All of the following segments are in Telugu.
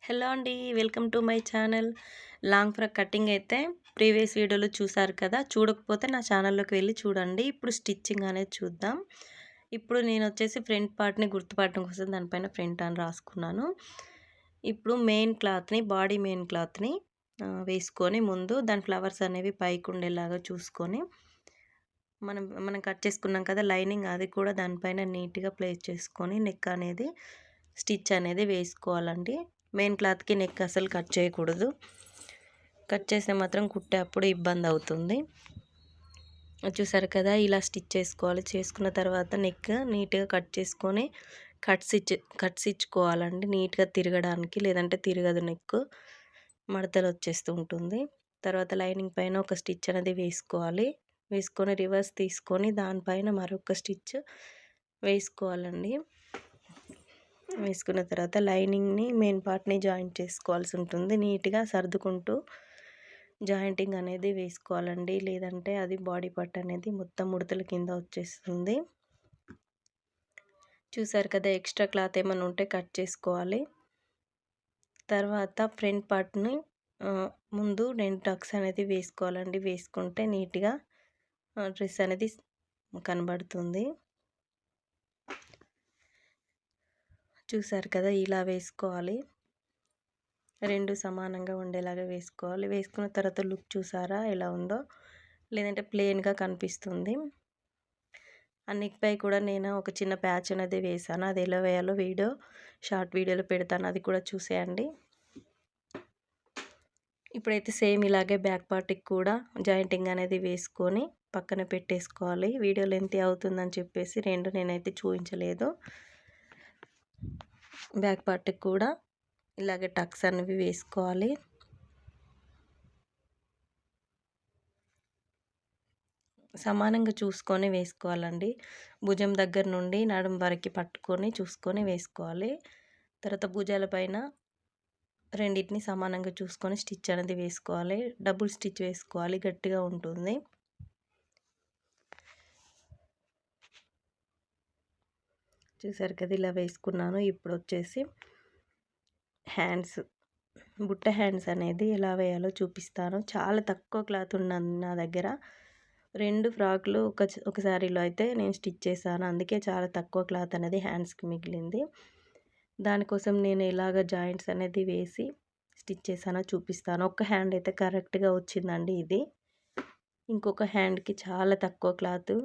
హలో అండి. Welcome to my channel. Long frock cutting అయితే ప్రీవియస్ వీడియోలో చూసారు కదా. చూడకపోతే నా ఛానల్లోకి వెళ్ళి చూడండి. ఇప్పుడు స్టిచ్చింగ్ అనేది చూద్దాం. ఇప్పుడు నేను వచ్చేసి ఫ్రంట్ పార్ట్ని గుర్తుపట్టడం కోసం దానిపైన ఫ్రంట్ అని రాసుకున్నాను. ఇప్పుడు బాడీ మెయిన్ క్లాత్ని వేసుకొని ముందు దాని ఫ్లవర్స్ అనేవి పైకి ఉండేలాగా చూసుకొని మనం కట్ చేసుకున్నాం కదా లైనింగ్, అది కూడా దానిపైన నీట్గా ప్లేస్ చేసుకొని నెక్ అనేది స్టిచ్ అనేది వేసుకోవాలండి. మెయిన్ క్లాత్కి నెక్ అసలు కట్ చేయకూడదు. కట్ చేస్తే మాత్రం కుట్టే అప్పుడు ఇబ్బంది అవుతుంది. చూసారు కదా, ఇలా స్టిచ్ చేసుకోవాలి. చేసుకున్న తర్వాత నెక్ నీట్గా కట్ చేసుకొని కట్స్ ఇచ్చుకోవాలండి నీట్గా తిరగడానికి, లేదంటే తిరగదు, నెక్ మడతలు వచ్చేస్తూ ఉంటుంది. తర్వాత లైనింగ్ పైన ఒక స్టిచ్ అనేది వేసుకోవాలి. వేసుకొని రివర్స్ తీసుకొని దానిపైన మరొక స్టిచ్ వేసుకోవాలండి. వేసుకున్న తర్వాత లైనింగ్ని మెయిన్ పార్ట్ని జాయింట్ చేసుకోవాల్సి ఉంటుంది. నీట్గా సర్దుకుంటూ జాయింటింగ్ అనేది వేసుకోవాలండి, లేదంటే అది బాడీ పార్ట్ అనేది మొత్తం ముడతల కింద వచ్చేస్తుంది. చూసారు కదా, ఎక్స్ట్రా క్లాత్ ఏమైనా ఉంటే కట్ చేసుకోవాలి. తర్వాత ఫ్రంట్ పార్ట్ని ముందు 2 టక్స్ అనేది వేసుకోవాలండి. వేసుకుంటే నీట్గా డ్రెస్ అనేది కనబడుతుంది. చూసారు కదా, ఇలా వేసుకోవాలి. 2 సమానంగా ఉండేలాగా వేసుకోవాలి. వేసుకున్న తర్వాత లుక్ చూసారా ఎలా ఉందో, లేదంటే ప్లెయిన్గా కనిపిస్తుంది. ఆ నెక్పై కూడా నేను ఒక చిన్న ప్యాచ్ అనేది వేసాను. అది ఎలా వేయాలో షార్ట్ వీడియోలో పెడతాను, అది కూడా చూసేయండి. ఇప్పుడైతే సేమ్ ఇలాగే బ్యాక్ పార్ట్కి కూడా జాయింటింగ్ అనేది వేసుకొని పక్కన పెట్టేసుకోవాలి. వీడియో లెంత్ అవుతుందని చెప్పేసి నేనైతే చూపించలేదు. బ్యాక్ పార్ట్కి కూడా ఇలాగే టక్స్ అనేవి వేసుకోవాలి. సమానంగా చూసుకొని వేసుకోవాలండి. భుజం దగ్గర నుండి నడుం వరకు పట్టుకొని చూసుకొని వేసుకోవాలి. తర్వాత భుజాల పైన రెండింటిని సమానంగా చూసుకొని స్టిచ్ అనేది వేసుకోవాలి. డబుల్ స్టిచ్ వేసుకోవాలి, గట్టిగా ఉంటుంది. చూసారు కదా, ఇలా వేసుకున్నాను. ఇప్పుడు వచ్చేసి బుట్ట హ్యాండ్స్ అనేది ఎలా వేయాలో చూపిస్తాను. చాలా తక్కువ క్లాత్ ఉన్నది నా దగ్గర. 2 ఫ్రాక్లు ఒక శారీలో అయితే నేను స్టిచ్ చేశాను. అందుకే చాలా తక్కువ క్లాత్ అనేది హ్యాండ్స్కి మిగిలింది. దానికోసం నేను ఎలాగ జాయింట్స్ అనేది వేసి స్టిచ్ చేశానో చూపిస్తాను. ఒక హ్యాండ్ అయితే కరెక్ట్గా వచ్చిందండి ఇది. ఇంకొక హ్యాండ్కి చాలా తక్కువ క్లాత్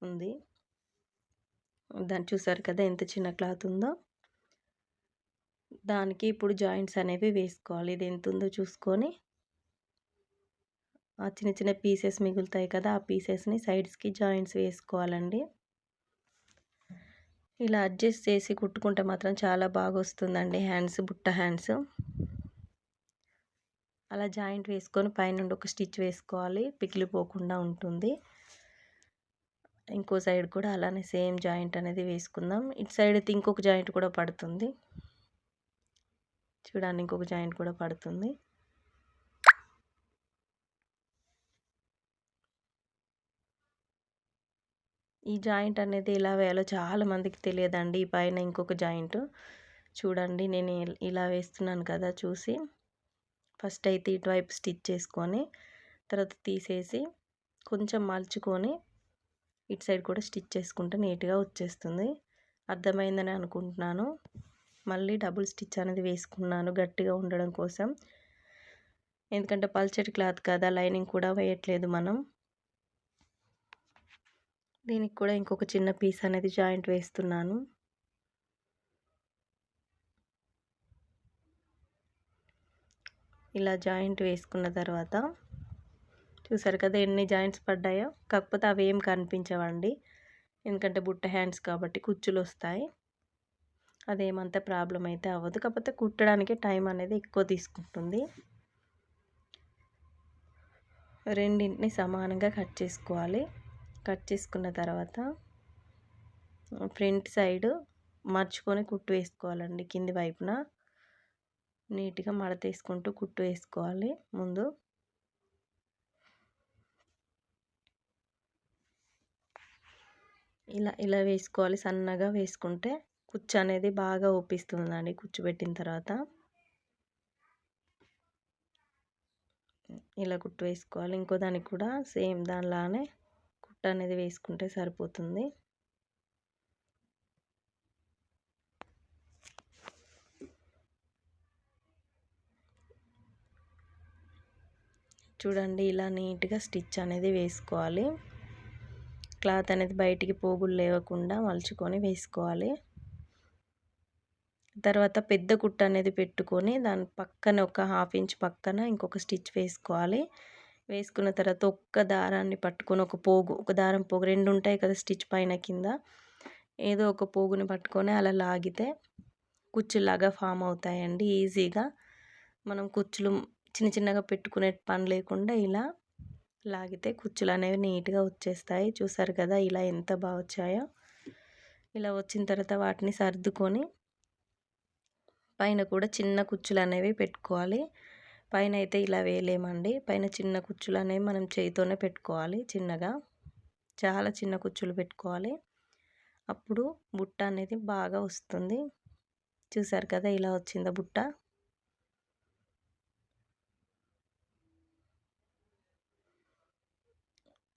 ఉంది. దాన్ని చూసారు కదా ఎంత చిన్న క్లాత్ ఉందో. దానికి ఇప్పుడు జాయింట్స్ అనేవి వేసుకోవాలి. ఇది ఎంత ఉందో చూసుకొని ఆ చిన్న చిన్న పీసెస్ మిగులుతాయి కదా, ఆ పీసెస్ని సైడ్స్కి జాయింట్స్ వేసుకోవాలండి. ఇలా అడ్జస్ట్ చేసి కుట్టుకుంటే మాత్రం చాలా బాగా వస్తుందండి బుట్ట హ్యాండ్స్. అలా జాయింట్ వేసుకొని పైనుండి ఒక స్టిచ్ వేసుకోవాలి, పిగిలిపోకుండా ఉంటుంది. ఇంకో సైడ్ కూడా అలానే సేమ్ జాయింట్ అనేది వేసుకుందాం. ఇటు సైడ్ అయితే ఇంకొక జాయింట్ కూడా పడుతుంది. చూడండి, ఇంకొక జాయింట్ కూడా పడుతుంది. ఈ జాయింట్ అనేది ఎలా వేయాలో చాలా మందికి తెలియదండి. ఈ పైన ఇంకొక జాయింట్ చూడండి, నేను ఇలా వేస్తున్నాను కదా, చూసి ఫస్ట్ అయితే ఇటువైపు స్టిచ్ చేసుకొని తర్వాత తీసేసి కొంచెం మలుచుకొని ఇటు సైడ్ కూడా స్టిచ్ చేసుకుంటే నీట్గా వచ్చేస్తుంది. అర్థమైందని అనుకుంటున్నాను. మళ్ళీ డబుల్ స్టిచ్ అనేది వేసుకున్నాను గట్టిగా ఉండడం కోసం. ఎందుకంటే పల్చటి క్లాత్ కదా, లైనింగ్ కూడా వేయట్లేదు మనం. దీనికి కూడా ఇంకొక చిన్న పీస్ అనేది జాయింట్ వేస్తున్నాను. ఇలా జాయింట్ వేసుకున్న తర్వాత చూసారు కదా ఎన్ని జాయింట్స్ పడ్డాయో. కాకపోతే అవి ఏం కనిపించవండి, ఎందుకంటే బుట్ట హ్యాండ్స్ కాబట్టి కుచ్చులు వస్తాయి. అదేమంత ప్రాబ్లం అయితే అవ్వదు. కాకపోతే కుట్టడానికి టైం అనేది ఎక్కువ తీసుకుంటుంది. రెండింటిని సమానంగా కట్ చేసుకోవాలి. కట్ చేసుకున్న తర్వాత ఫ్రంట్ సైడ్ మర్చుకొని కుట్టు వేసుకోవాలండి. కింది వైపున నీట్గా మడతేసుకుంటూ కుట్టు వేసుకోవాలి. ముందు ఇలా వేసుకోవాలి. సన్నగా వేసుకుంటే కుచ్చు అనేది బాగా ఊపిస్తుందండి కుచ్చు పెట్టిన తర్వాత. ఇలా కుట్టు వేసుకోవాలి. ఇంకో దానికి కూడా సేమ్ దానిలానే కుట్టు అనేది వేసుకుంటే సరిపోతుంది. చూడండి ఇలా నీట్గా స్టిచ్ అనేది వేసుకోవాలి. క్లాత్ అనేది బయటికి పోగులు లేవకుండా మలుచుకొని వేసుకోవాలి. తర్వాత పెద్ద కుట్టు అనేది పెట్టుకొని దాని పక్కన ఒక 1/2 ఇంచ్ పక్కన ఇంకొక స్టిచ్ వేసుకోవాలి. వేసుకున్న తర్వాత ఒక్క దారాన్ని పట్టుకొని ఒక దారం పోగు 2 ఉంటాయి కదా స్టిచ్ పైన కింద, ఏదో ఒక పోగుని పట్టుకొని అలా లాగితే కుచ్చులాగా ఫామ్ అవుతాయండి. ఈజీగా మనం కుచ్చులు చిన్న చిన్నగా పెట్టుకునే పని లేకుండా ఇలా లాగితే కుచ్చులు అనేవి నీట్గా వచ్చేస్తాయి. చూసారు కదా ఇలా ఎంత బాగా వచ్చాయో. ఇలా వచ్చిన తర్వాత వాటిని సర్దుకొని పైన కూడా చిన్న కుచ్చులు అనేవి పెట్టుకోవాలి. పైన అయితే ఇలా వేయలేమండి. పైన చిన్న కుచ్చులు అనేవి మనం చేయితోనే పెట్టుకోవాలి. చిన్నగా చాలా చిన్న కుచ్చులు పెట్టుకోవాలి. అప్పుడు బుట్ట అనేది బాగా వస్తుంది. చూసారు కదా ఇలా వచ్చిందా బుట్ట.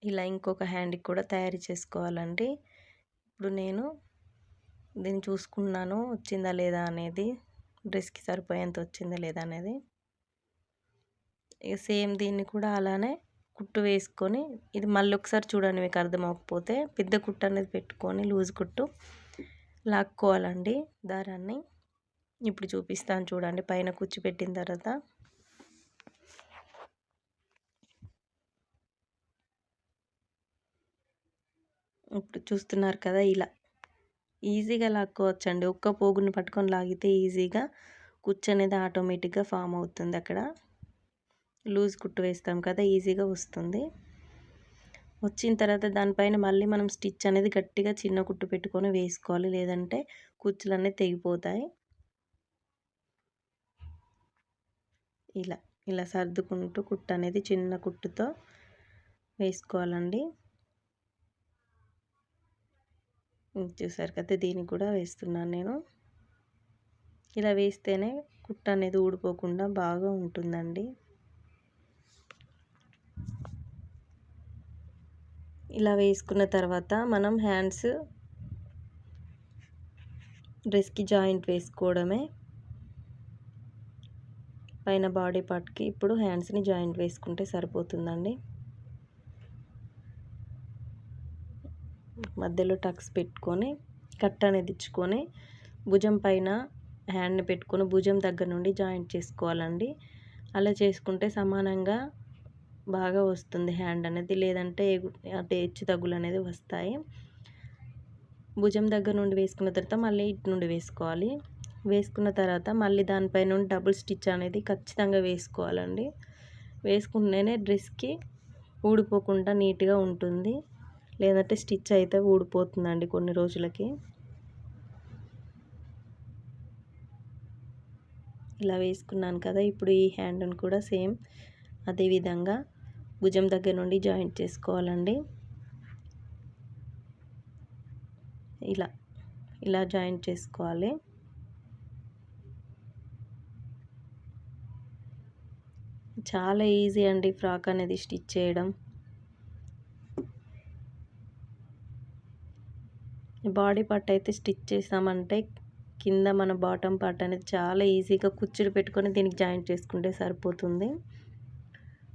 ఇలా ఇంకొక హ్యాండ్కి కూడా తయారు చేసుకోవాలండి. ఇప్పుడు నేను దీన్ని చూసుకున్నాను వచ్చిందా లేదా అనేది, డ్రెస్కి సరిపోయేంత వచ్చిందా లేదా అనేది. సేమ్ దీన్ని కూడా అలానే కుట్టు వేసుకొని ఇది మళ్ళీ ఒకసారి చూడండి, మీకు అర్థం అవ్వకపోతే పెద్ద కుట్టు అనేది పెట్టుకొని లూజ్ కుట్టు లాక్కోవాలండి దారాన్ని. ఇప్పుడు చూపిస్తాను చూడండి. పైన కుచ్చి పెట్టిన తర్వాత ఇప్పుడు చూస్తున్నారు కదా ఇలా ఈజీగా లాక్కోవచ్చండి. ఒక్క పోగుని పట్టుకొని లాగితే ఈజీగా కుచ్చు అనేది ఆటోమేటిక్గా ఫామ్ అవుతుంది. అక్కడ లూజ్ కుట్టు వేస్తాం కదా ఈజీగా వస్తుంది. వచ్చిన తర్వాత దానిపైన మళ్ళీ మనం స్టిచ్ అనేది గట్టిగా చిన్న కుట్టు పెట్టుకొని వేసుకోవాలి, లేదంటే కుచ్చులు అనేవి తెగిపోతాయి. ఇలా ఇలా సర్దుకుంటూ కుట్టు అనేది చిన్న కుట్టుతో వేసుకోవాలండి. చూసారు కదా దీనికి కూడా వేస్తున్నాను నేను. ఇలా వేస్తేనే కుట్టు అనేది ఊడిపోకుండా బాగా ఉంటుందండి. ఇలా వేసుకున్న తర్వాత మనం హ్యాండ్స్ డ్రెస్కి జాయింట్ వేసుకోవడమే. పైన బాడీ పార్ట్కి ఇప్పుడు హ్యాండ్స్ని జాయింట్ వేసుకుంటే సరిపోతుందండి. మధ్యలో టక్స్ పెట్టుకొని కట్ అనేది ఇచ్చుకొని భుజం పైన హ్యాండ్ని పెట్టుకొని భుజం దగ్గర నుండి జాయింట్ చేసుకోవాలండి. అలా చేసుకుంటే సమానంగా బాగా వస్తుంది హ్యాండ్ అనేది, లేదంటే అంటే హెచ్చు తగ్గులు అనేది వస్తాయి. భుజం దగ్గర నుండి వేసుకున్న తర్వాత మళ్ళీ ఇటు నుండి వేసుకోవాలి. వేసుకున్న తర్వాత మళ్ళీ దానిపై నుండి డబుల్ స్టిచ్ అనేది ఖచ్చితంగా వేసుకోవాలండి. వేసుకుంటేనే డ్రెస్కి ఊడిపోకుండా నీట్గా ఉంటుంది, లేదంటే స్టిచ్ అయితే ఊడిపోతుందండి కొన్ని రోజులకి. ఇలా వేసుకున్నాను కదా. ఇప్పుడు ఈ హ్యాండ్ని కూడా సేమ్ అదే విధంగా భుజం దగ్గర నుండి జాయింట్ చేసుకోవాలండి. ఇలా ఇలా జాయింట్ చేసుకోవాలి. చాలా ఈజీ అండి ఫ్రాక్ అనేది స్టిచ్ చేయడం. బాడీ పార్ట్ అయితే స్టిచ్ చేసామంటే కింద మన బాటమ్ పార్ట్ అనేది చాలా ఈజీగా కుచ్చులు పెట్టుకొని దీనికి జాయింట్ చేసుకుంటే సరిపోతుంది.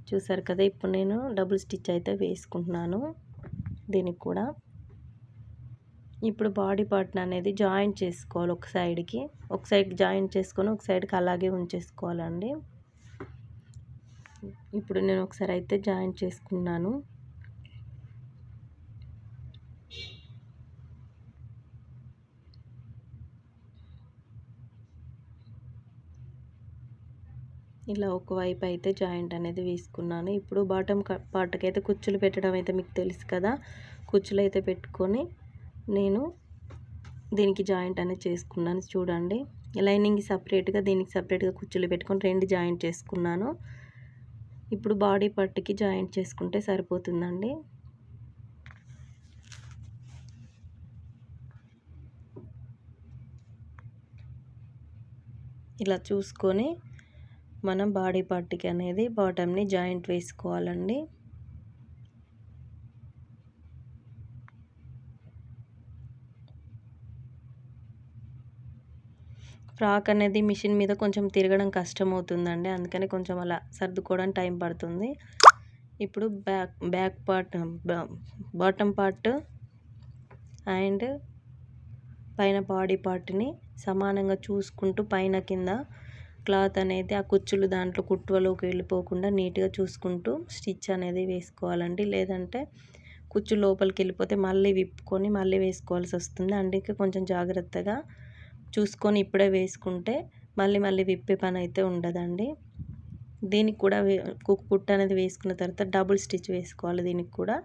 చూసారు కదా ఇప్పుడు నేను డబుల్ స్టిచ్ అయితే వేసుకుంటున్నాను దీనికి కూడా. ఇప్పుడు బాడీ పార్ట్ అనేది జాయింట్ చేసుకోవాలి. ఒక సైడ్ జాయింట్ చేసుకొని ఒక సైడ్కి అలాగే ఉంచేసుకోవాలండి. ఇప్పుడు నేను ఒకసారి అయితే జాయింట్ చేసుకున్నాను. ఇలా ఒకవైపు అయితే జాయింట్ అనేది వేసుకున్నాను. ఇప్పుడు బాటమ్ పార్ట్కి అయితే కుచ్చులు పెట్టడం అయితే మీకు తెలుసు కదా. కుచ్చులు అయితే పెట్టుకొని నేను దీనికి జాయింట్ అనేది చేసుకున్నాను. చూడండి లైనింగ్కి సపరేట్గా దీనికి సపరేట్గా కుచ్చులు పెట్టుకొని 2 జాయింట్ చేసుకున్నాను. ఇప్పుడు బాడీ పార్ట్కి జాయింట్ చేసుకుంటే సరిపోతుందండి. ఇలా చూసుకొని మనం బాడీ పార్ట్కి అనేది బాటమ్ని జాయింట్ వేసుకోవాలండి. ఫ్రాక్ అనేది మిషన్ మీద కొంచెం తిరగడం కష్టమవుతుందండి, అందుకని కొంచెం అలా సర్దుకోవడానికి టైం పడుతుంది. ఇప్పుడు back part, bottom part and పైన బాడీ పార్ట్ని సమానంగా చూసుకుంటూ పైన కింద క్లాత్ అనేది ఆ కుచ్చులు దాంట్లో కుట్టువలోకి వెళ్ళిపోకుండా నీట్గా చూసుకుంటూ స్టిచ్ అనేది వేసుకోవాలండి. లేదంటే కుచ్చు లోపలికి వెళ్ళిపోతే మళ్ళీ విప్పుకొని మళ్ళీ వేసుకోవాల్సి వస్తుంది. అందుకే కొంచెం జాగ్రత్తగా చూసుకొని ఇప్పుడే వేసుకుంటే మళ్ళీ మళ్ళీ విప్పే పని అయితే ఉండదండి. దీనికి కూడా కుట్టు అనేది వేసుకున్న తర్వాత డబుల్ స్టిచ్ వేసుకోవాలి. దీనికి కూడా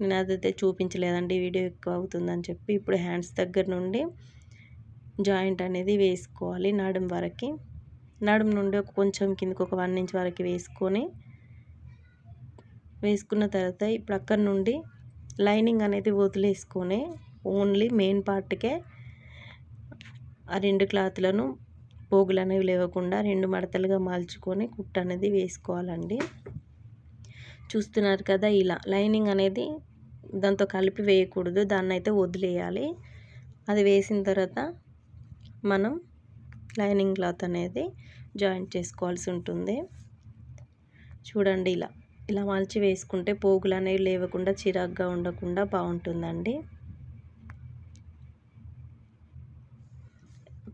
నేను అదైతే చూపించలేదండి, వీడియో ఎక్కువ అవుతుందని చెప్పి. ఇప్పుడు హ్యాండ్స్ దగ్గర నుండి జాయింట్ అనేది వేసుకోవాలి నడుం వరకు. నడుం నుండి కొంచెం కిందకి ఒక 1 ఇంచ్ వరకు వేసుకున్న తర్వాత ఇప్పుడు అక్కడ నుండి లైనింగ్ అనేది వదిలేసుకొని ఓన్లీ మెయిన్ పార్ట్కే ఆ 2 క్లాత్లను పోగులు అనేవి లేవకుండా 2 మడతలుగా మలుచుకొని కుట్టు అనేది వేసుకోవాలండి. చూస్తున్నారు కదా, ఇలా లైనింగ్ అనేది దాంతో కలిపి వేయకూడదు, దాన్ని అయితే వదిలేయాలి. అది వేసిన తర్వాత మనం లైనింగ్ క్లాత్ అనేది జాయింట్ చేసుకోవాల్సి ఉంటుంది. చూడండి, ఇలా మలిచి వేసుకుంటే పోగులు అనేవి లేవకుండా చిరాగ్గా ఉండకుండా బాగుంటుందండి.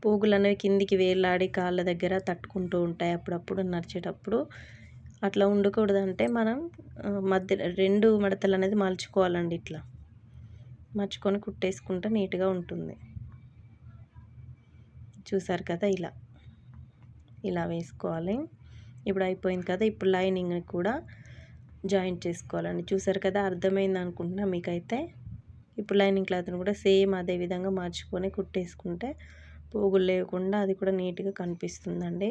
పోగులు అనేవి కిందికి వేలాడి కాళ్ళ దగ్గర తట్టుకుంటూ ఉంటాయి అప్పుడప్పుడు నడిచేటప్పుడు. అట్లా ఉండకూడదంటే మనం మధ్య 2 మడతలు అనేది మలుచుకోవాలండి. ఇట్లా మర్చుకొని కుట్టేసుకుంటే నీట్గా ఉంటుంది. చూసారు కదా, ఇలా వేసుకోవాలి. ఇప్పుడు అయిపోయింది కదా, ఇప్పుడు లైనింగ్ కూడా జాయింట్ చేసుకోవాలండి. చూసారు కదా, అర్థమైంది అనుకుంటున్నా మీకైతే. ఇప్పుడు లైనింగ్ క్లాత్ని కూడా సేమ్ అదే విధంగా మార్చుకొని కుట్టేసుకుంటే పోగులు లేకుండా అది కూడా నీట్గా కనిపిస్తుందండి.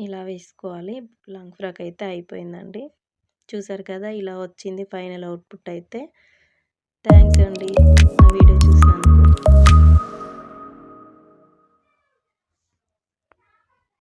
ఇలా వేసుకోవాలి. లాంగ్ ఫ్రాక్ అయితే అయిపోయిందండి. చూసారు కదా, ఇలా వచ్చింది ఫైనల్ అవుట్పుట్ అయితే. థ్యాంక్స్ అండి నా వీడియో చూసినందుకు.